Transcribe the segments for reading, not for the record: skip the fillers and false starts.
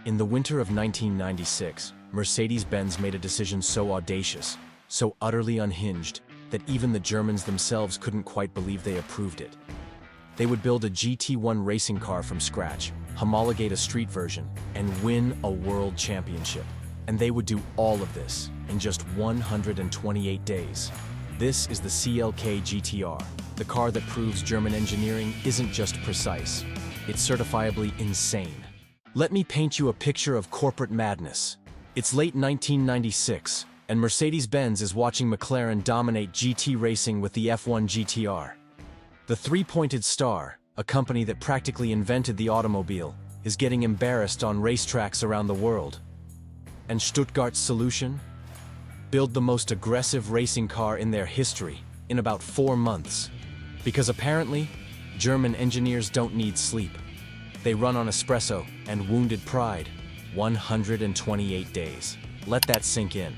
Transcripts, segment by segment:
In the winter of 1996, Mercedes-Benz made a decision so audacious, so utterly unhinged, that even the Germans themselves couldn't quite believe they approved it. They would build a GT1 racing car from scratch, homologate a street version, and win a world championship. And they would do all of this in just 128 days. This is the CLK GTR, the car that proves German engineering isn't just precise, it's certifiably insane. Let me paint you a picture of corporate madness. It's late 1996, and Mercedes-Benz is watching McLaren dominate GT racing with the F1 GTR. The three-pointed star, a company that practically invented the automobile, is getting embarrassed on racetracks around the world. And Stuttgart's solution? Build the most aggressive racing car in their history in about 4 months. Because apparently, German engineers don't need sleep. They run on espresso and wounded pride. 128 days. Let that sink in.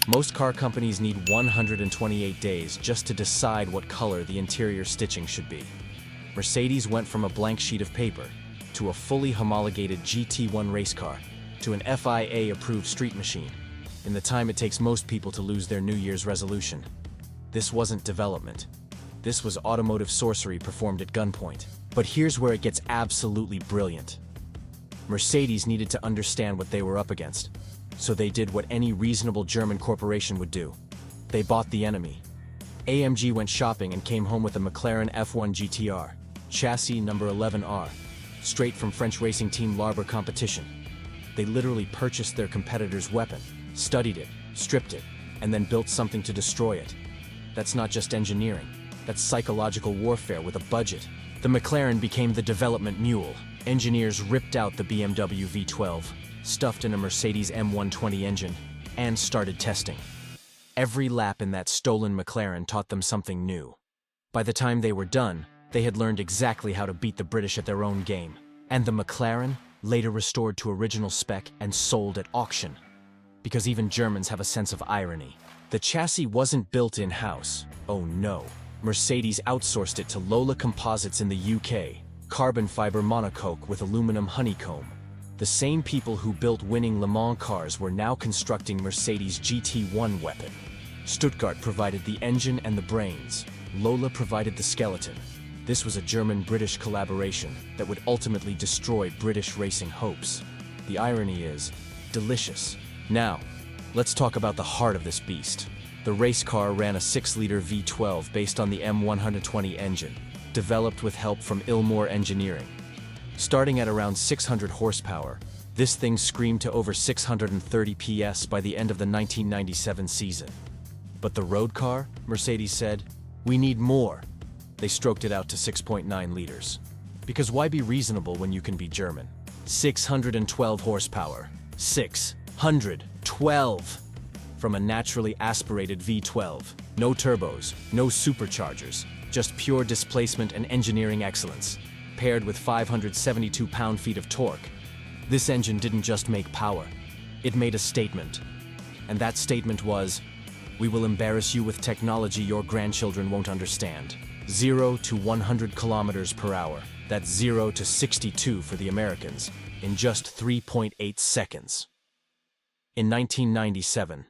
Most car companies need 128 days just to decide what color the interior stitching should be. Mercedes went from a blank sheet of paper to a fully homologated GT1 race car to an FIA-approved street machine in the time it takes most people to lose their New Year's resolution. This wasn't development. This was automotive sorcery performed at gunpoint. But here's where it gets absolutely brilliant. Mercedes needed to understand what they were up against, so they did what any reasonable German corporation would do. They bought the enemy. AMG went shopping and came home with a McLaren F1 GTR, chassis number 11R, straight from French racing team Lola Competition. They literally purchased their competitor's weapon, studied it, stripped it, and then built something to destroy it. That's not just engineering, that's psychological warfare with a budget. The McLaren became the development mule. Engineers ripped out the BMW V12, stuffed in a Mercedes M120 engine, and started testing. Every lap in that stolen McLaren taught them something new. By the time they were done, they had learned exactly how to beat the British at their own game. And the McLaren, later restored to original spec and sold at auction. Because even Germans have a sense of irony. The chassis wasn't built in-house. Oh no. Mercedes outsourced it to Lola Composites in the UK, carbon fiber monocoque with aluminum honeycomb. The same people who built winning Le Mans cars were now constructing Mercedes' GT1 weapon. Stuttgart provided the engine and the brains. Lola provided the skeleton. This was a German-British collaboration that would ultimately destroy British racing hopes. The irony is, delicious. Now, let's talk about the heart of this beast. The race car ran a 6-liter V12 based on the M120 engine, developed with help from Ilmor Engineering. Starting at around 600 horsepower, this thing screamed to over 630 PS by the end of the 1997 season. But the road car, Mercedes said, we need more. They stroked it out to 6.9 liters. Because why be reasonable when you can be German? 612 horsepower. 612! From a naturally aspirated V12. No turbos, no superchargers, just pure displacement and engineering excellence, paired with 572 pound-feet of torque. This engine didn't just make power, it made a statement. And that statement was, we will embarrass you with technology your grandchildren won't understand. 0 to 100 kilometers per hour, that's 0 to 62 for the Americans, in just 3.8 seconds. In 1997,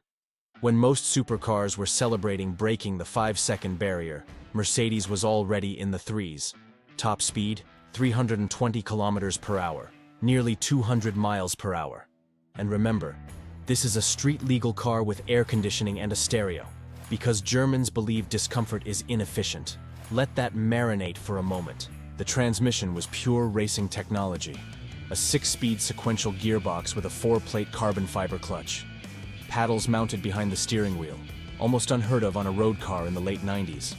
when most supercars were celebrating breaking the 5-second barrier, Mercedes was already in the threes. Top speed, 320 kilometers per hour, nearly 200 miles per hour. And remember, this is a street-legal car with air conditioning and a stereo, because Germans believe discomfort is inefficient. Let that marinate for a moment. The transmission was pure racing technology. A 6-speed sequential gearbox with a 4-plate carbon fiber clutch. Paddles mounted behind the steering wheel, almost unheard of on a road car in the late 90s.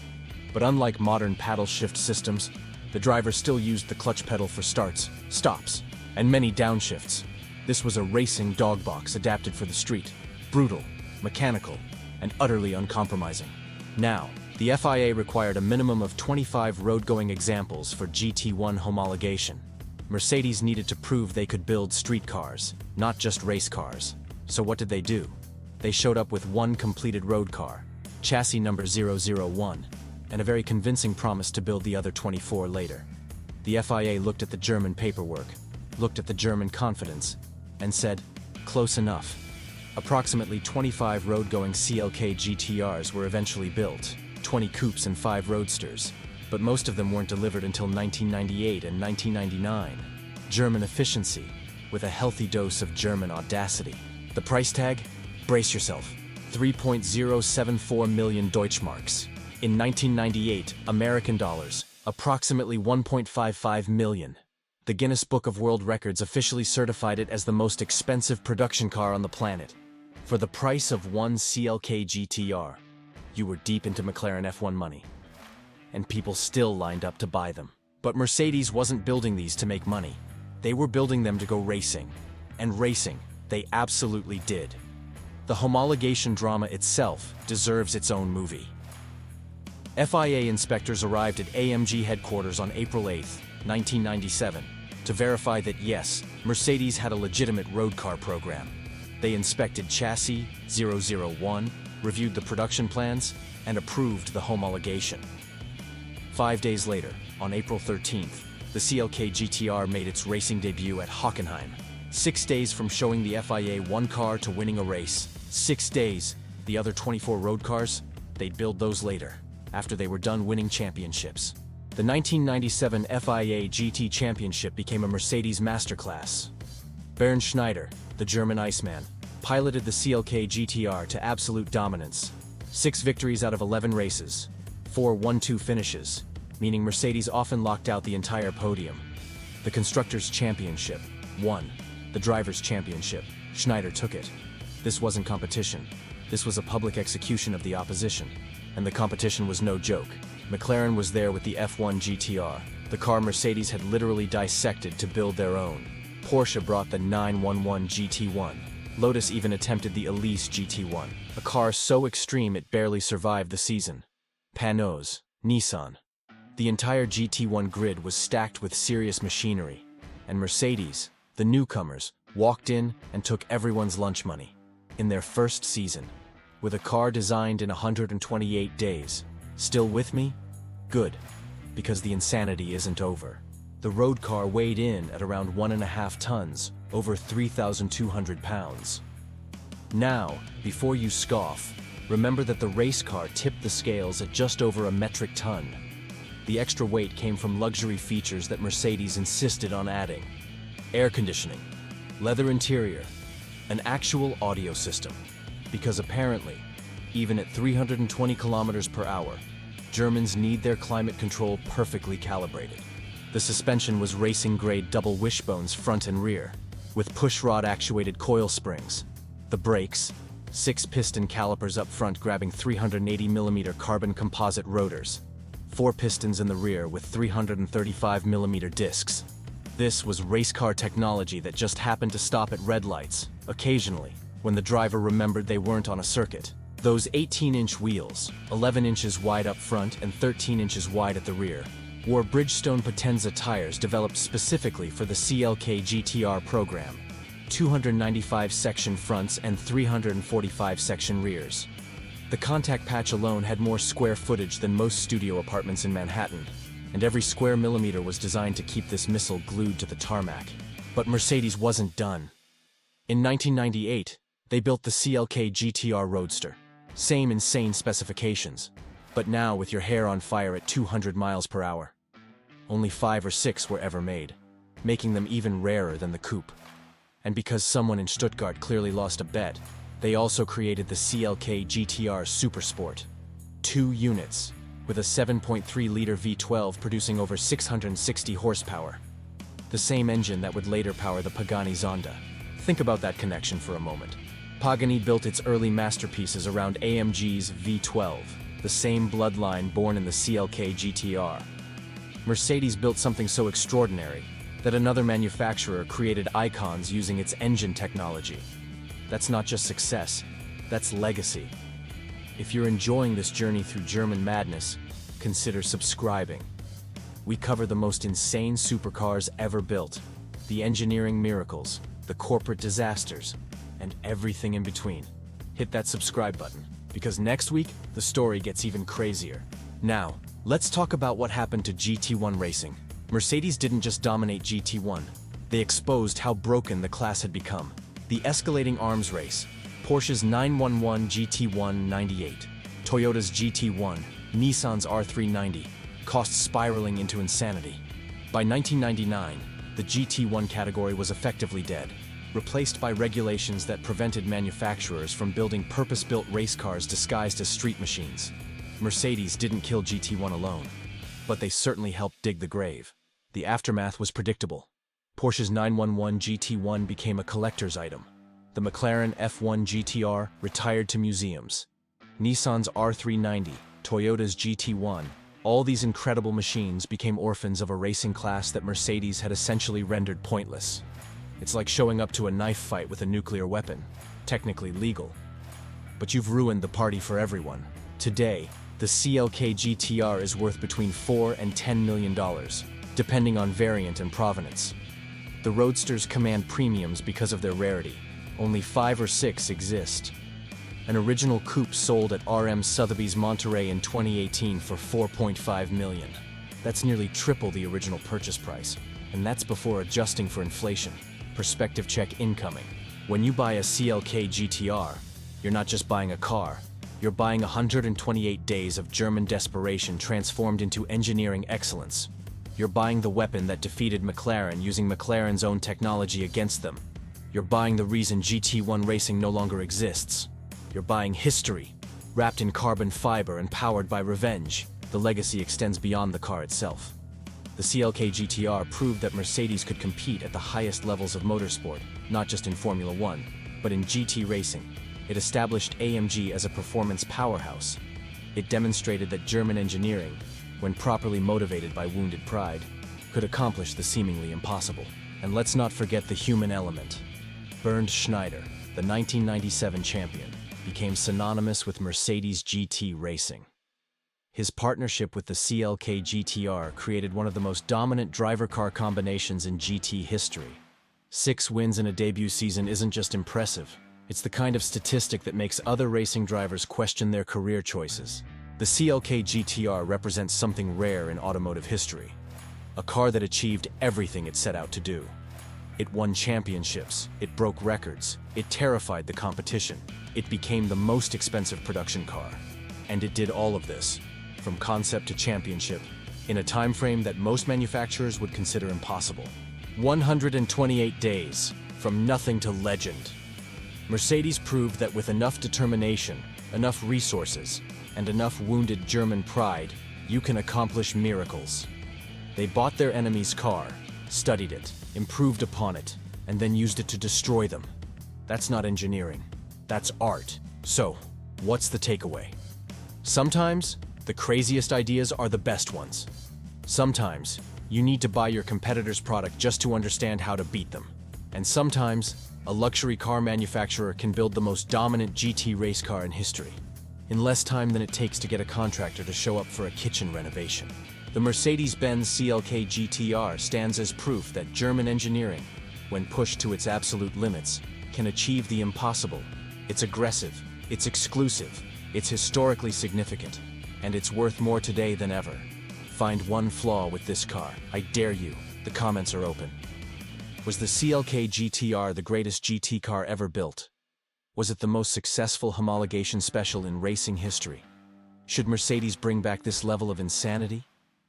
But unlike modern paddle shift systems, the driver still used the clutch pedal for starts, stops, and many downshifts. This was a racing dog box adapted for the street, brutal, mechanical, and utterly uncompromising. Now, the FIA required a minimum of 25 road-going examples for GT1 homologation. Mercedes needed to prove they could build street cars, not just race cars. So what did they do? They showed up with one completed road car, chassis number 001, and a very convincing promise to build the other 24 later. The FIA looked at the German paperwork, looked at the German confidence, and said, "Close enough." Approximately 25 road-going CLK GTRs were eventually built, 20 coupes and 5 roadsters, but most of them weren't delivered until 1998 and 1999. German efficiency, with a healthy dose of German audacity. The price tag? Brace yourself. 3.074 million Deutschmarks. In 1998, American dollars, approximately 1.55 million. The Guinness Book of World Records officially certified it as the most expensive production car on the planet. For the price of one CLK GTR, you were deep into McLaren F1 money. And people still lined up to buy them. But Mercedes wasn't building these to make money. They were building them to go racing. And racing, they absolutely did. The homologation drama itself deserves its own movie. FIA inspectors arrived at AMG headquarters on April 8, 1997, to verify that yes, Mercedes had a legitimate road car program. They inspected chassis 001, reviewed the production plans, and approved the homologation. 5 days later, on April 13th, the CLK GTR made its racing debut at Hockenheim. 6 days from showing the FIA one car to winning a race. 6 days. The other 24 road cars, they'd build those later, after they were done winning championships. The 1997 FIA GT Championship became a Mercedes masterclass. Bernd Schneider, the German Iceman, piloted the CLK GTR to absolute dominance. 6 victories out of 11 races, 4 1-2 finishes, meaning Mercedes often locked out the entire podium. The Constructors' Championship, won. The Drivers' Championship, Schneider took it. This wasn't competition. This was a public execution of the opposition. And the competition was no joke. McLaren was there with the F1 GTR, the car Mercedes had literally dissected to build their own. Porsche brought the 911 GT1. Lotus even attempted the Elise GT1, a car so extreme it barely survived the season. Panoz, Nissan. The entire GT1 grid was stacked with serious machinery. And Mercedes, the newcomers, walked in and took everyone's lunch money. In their first season, with a car designed in 128 days. Still with me? Good, because the insanity isn't over. The road car weighed in at around 1.5 tons, over 3,200 pounds. Now, before you scoff, remember that the race car tipped the scales at just over a metric ton. The extra weight came from luxury features that Mercedes insisted on adding. Air conditioning, leather interior, an actual audio system. Because apparently, even at 320 kilometers per hour, Germans need their climate control perfectly calibrated. The suspension was racing-grade double wishbones front and rear, with pushrod-actuated coil springs. The brakes, 6-piston calipers up front grabbing 380mm carbon composite rotors, 4 pistons in the rear with 335mm discs. This was race car technology that just happened to stop at red lights, occasionally, when the driver remembered they weren't on a circuit. Those 18-inch wheels, 11 inches wide up front and 13 inches wide at the rear, wore Bridgestone Potenza tires developed specifically for the CLK GTR program, 295 section fronts and 345 section rears. The contact patch alone had more square footage than most studio apartments in Manhattan, and every square millimeter was designed to keep this missile glued to the tarmac. But Mercedes wasn't done. In 1998, they built the CLK GTR Roadster. Same insane specifications, but now with your hair on fire at 200 miles per hour. Only 5 or 6 were ever made, making them even rarer than the coupe. And because someone in Stuttgart clearly lost a bet, they also created the CLK GTR Supersport. 2 units, with a 7.3-liter V12 producing over 660 horsepower. The same engine that would later power the Pagani Zonda. Think about that connection for a moment. Pagani built its early masterpieces around AMG's V12, the same bloodline born in the CLK GTR. Mercedes built something so extraordinary that another manufacturer created icons using its engine technology. That's not just success, that's legacy. If you're enjoying this journey through German madness, consider subscribing. We cover the most insane supercars ever built, the engineering miracles, the corporate disasters, and everything in between. Hit that subscribe button, because next week, the story gets even crazier. Now, let's talk about what happened to GT1 racing. Mercedes didn't just dominate GT1, They exposed how broken the class had become. The escalating arms race, Porsche's 911 GT198, Toyota's GT1, Nissan's R390, cost spiraling into insanity. By 1999, the GT1 category was effectively dead, replaced by regulations that prevented manufacturers from building purpose-built race cars disguised as street machines. Mercedes didn't kill GT1 alone, but they certainly helped dig the grave. The aftermath was predictable. Porsche's 911 GT1 became a collector's item. The McLaren F1 GTR retired to museums. Nissan's R390, Toyota's GT1, all these incredible machines became orphans of a racing class that Mercedes had essentially rendered pointless. It's like showing up to a knife fight with a nuclear weapon, technically legal. But you've ruined the party for everyone. Today, the CLK GTR is worth between $4 and $10 million, depending on variant and provenance. The Roadsters command premiums because of their rarity. Only 5 or 6 exist. An original coupe sold at RM Sotheby's Monterey in 2018 for $4.5 million. That's nearly triple the original purchase price, and that's before adjusting for inflation. Perspective check incoming. When you buy a CLK GTR, you're not just buying a car, you're buying 128 days of German desperation transformed into engineering excellence. You're buying the weapon that defeated McLaren using McLaren's own technology against them. You're buying the reason GT1 racing no longer exists. You're buying history, wrapped in carbon fiber and powered by revenge. The legacy extends beyond the car itself. The CLK GTR proved that Mercedes could compete at the highest levels of motorsport, not just in Formula One, but in GT racing. It established AMG as a performance powerhouse. It demonstrated that German engineering, when properly motivated by wounded pride, could accomplish the seemingly impossible. And let's not forget the human element. Bernd Schneider, the 1997 champion, became synonymous with Mercedes GT racing. His partnership with the CLK GTR created one of the most dominant driver car combinations in GT history. 6 wins in a debut season isn't just impressive, it's the kind of statistic that makes other racing drivers question their career choices. The CLK GTR represents something rare in automotive history. A car that achieved everything it set out to do. It won championships, it broke records, it terrified the competition, it became the most expensive production car. And it did all of this, from concept to championship, in a time frame that most manufacturers would consider impossible. 128 days, from nothing to legend. Mercedes proved that with enough determination, enough resources, and enough wounded German pride, you can accomplish miracles. They bought their enemy's car, studied it, improved upon it, and then used it to destroy them. That's not engineering, that's art. So, what's the takeaway? Sometimes, the craziest ideas are the best ones. Sometimes, you need to buy your competitor's product just to understand how to beat them. And sometimes, a luxury car manufacturer can build the most dominant GT race car in history, in less time than it takes to get a contractor to show up for a kitchen renovation. The Mercedes-Benz CLK GTR stands as proof that German engineering, when pushed to its absolute limits, can achieve the impossible. It's aggressive, it's exclusive, it's historically significant, and it's worth more today than ever. Find one flaw with this car, I dare you. The comments are open. Was the CLK GTR the greatest GT car ever built? Was it the most successful homologation special in racing history? Should Mercedes bring back this level of insanity?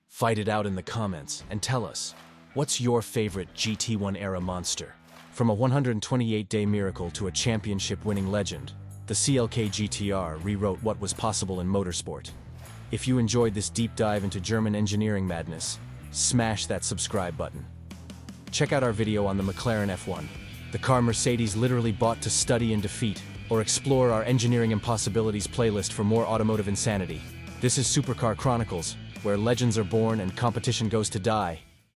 Fight it out in the comments and tell us, what's your favorite GT1 era monster? From a 128-day miracle to a championship-winning legend, the CLK GTR rewrote what was possible in motorsport. If you enjoyed this deep dive into German engineering madness, smash that subscribe button. Check out our video on the McLaren F1, the car Mercedes literally bought to study and defeat, or explore our Engineering Impossibilities playlist for more automotive insanity. This is Supercar Chronicles, where legends are born and competition goes to die.